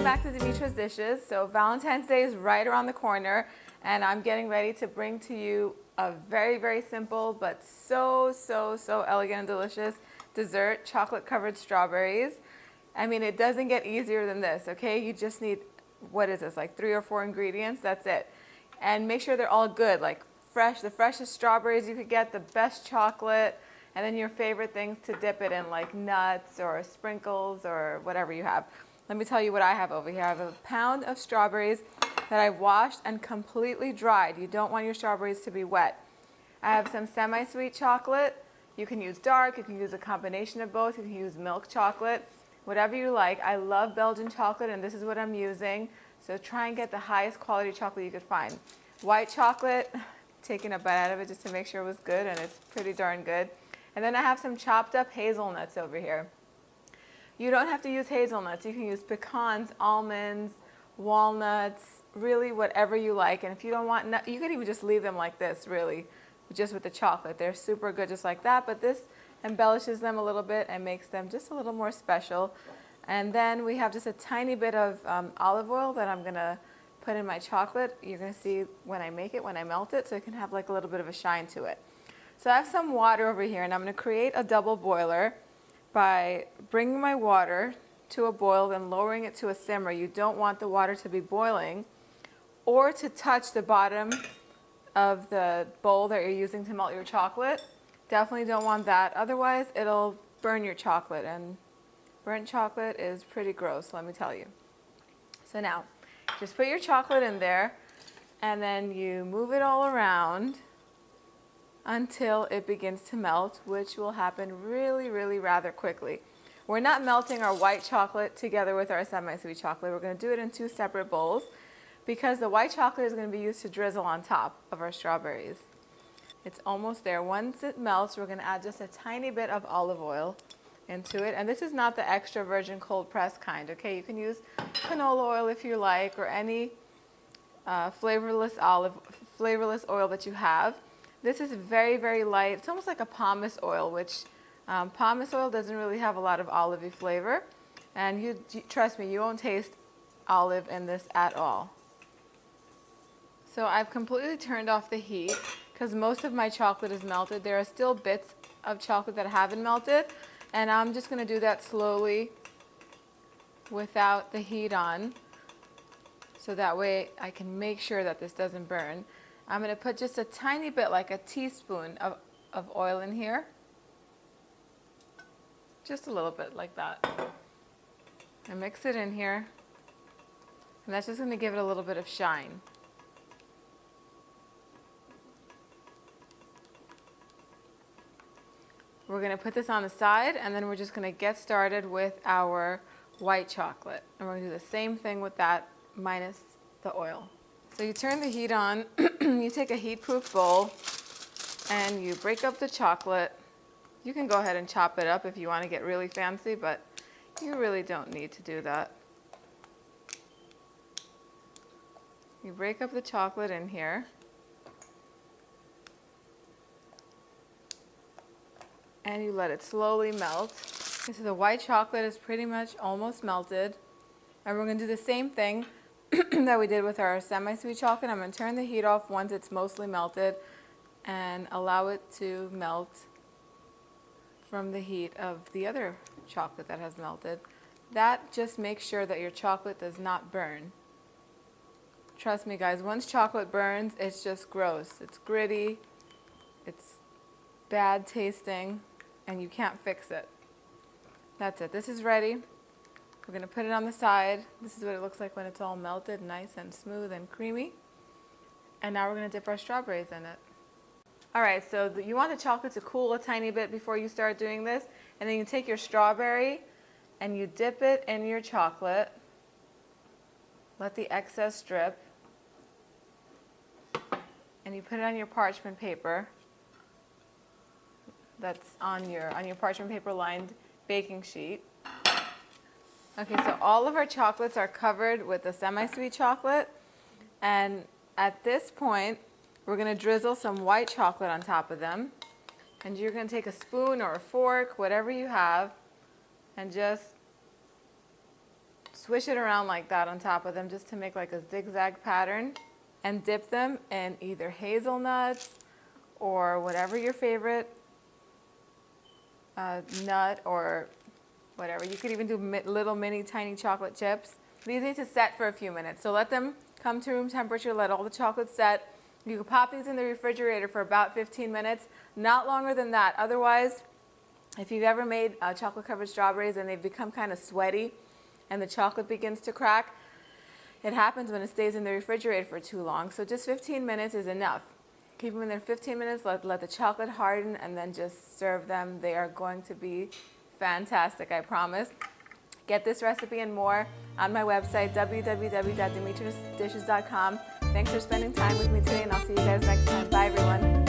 Back to Dimitra's Dishes. So Valentine's Day is right around the corner, and I'm getting ready to bring to you a very, very simple but so elegant and delicious dessert, chocolate covered strawberries. I mean, it doesn't get easier than this, okay? You just need, what is this, like 3 or 4 ingredients, that's it. And make sure they're all good, like fresh, the freshest strawberries you could get, the best chocolate, and then your favorite things to dip it in, like nuts or sprinkles or whatever you have. Let me tell you what I have over here. I have a pound of strawberries that I've washed and completely dried. You don't want your strawberries to be wet. I have some semi-sweet chocolate. You can use dark, you can use a combination of both, you can use milk chocolate, whatever you like. I love Belgian chocolate, and this is what I'm using. So try and get the highest quality chocolate you could find. White chocolate, taking a bite out of it just to make sure it was good, and it's pretty darn good. And then I have some chopped up hazelnuts over here. You don't have to use hazelnuts. You can use pecans, almonds, walnuts, really whatever you like. And if you don't want nuts, you can even just leave them like this, really, just with the chocolate. They're super good just like that, but this embellishes them a little bit and makes them just a little more special. And then we have just a tiny bit of olive oil that I'm gonna put in my chocolate. You're gonna see when I make it, when I melt it, so it can have like a little bit of a shine to it. So I have some water over here, and I'm gonna create a double boiler by bringing my water to a boil and lowering it to a simmer. You don't want the water to be boiling or to touch the bottom of the bowl that you're using to melt your chocolate. Definitely don't want that, otherwise it'll burn your chocolate, and burnt chocolate is pretty gross, let me tell you. So now, just put your chocolate in there, and then you move it all around until it begins to melt, which will happen really rather quickly. We're not melting our white chocolate together with our semi-sweet chocolate. We're going to do it in 2 separate bowls because the white chocolate is going to be used to drizzle on top of our strawberries. It's almost there. Once it melts, we're going to add just a tiny bit of olive oil into it. And this is not the extra virgin cold pressed kind, okay? You can use canola oil if you like, or any flavorless oil that you have. This is very light. It's almost like a pomace oil, which pomace oil doesn't really have a lot of olivey flavor. And you trust me, you won't taste olive in this at all. So I've completely turned off the heat because most of my chocolate is melted. There are still bits of chocolate that haven't melted, and I'm just going to do that slowly without the heat on, so that way I can make sure that this doesn't burn. I'm going to put just a tiny bit, like a teaspoon of oil in here. Just a little bit like that. And mix it in here. And that's just going to give it a little bit of shine. We're going to put this on the side, and then we're just going to get started with our white chocolate. And we're going to do the same thing with that, minus the oil. So you turn the heat on, you take a heat-proof bowl, and you break up the chocolate. You can go ahead and chop it up if you want to get really fancy, but you really don't need to do that. You break up the chocolate in here. And you let it slowly melt. Okay, so the white chocolate is pretty much almost melted. And we're going to do the same thing that we did with our semi-sweet chocolate. I'm going to turn the heat off once it's mostly melted and allow it to melt from the heat of the other chocolate that has melted. That just makes sure that your chocolate does not burn. Trust me guys, once chocolate burns, it's just gross. It's gritty, it's bad tasting, and you can't fix it. That's it. This is ready. We're going to put it on the side. This is what it looks like when it's all melted, nice and smooth and creamy. And now we're going to dip our strawberries in it. All right, so you want the chocolate to cool a tiny bit before you start doing this. And then you take your strawberry and you dip it in your chocolate. Let the excess drip. And you put it on your parchment paper. That's on your parchment paper lined baking sheet. Okay, so all of our chocolates are covered with the semi-sweet chocolate, and at this point we're going to drizzle some white chocolate on top of them. And you're going to take a spoon or a fork, whatever you have, and just swish it around like that on top of them just to make like a zigzag pattern, and dip them in either hazelnuts or whatever your favorite nut or whatever. You could even do little mini tiny chocolate chips. These need to set for a few minutes. So let them come to room temperature, let all the chocolate set. You can pop these in the refrigerator for about 15 minutes, not longer than that. Otherwise, if you've ever made chocolate covered strawberries and they've become kind of sweaty and the chocolate begins to crack, it happens when it stays in the refrigerator for too long. So just 15 minutes is enough. Keep them in there 15 minutes, let the chocolate harden, and then just serve them. They are going to be fantastic, I promise. Get this recipe and more on my website, www.dimitrasdishes.com. Thanks for spending time with me today, and I'll see you guys next time. Bye, everyone.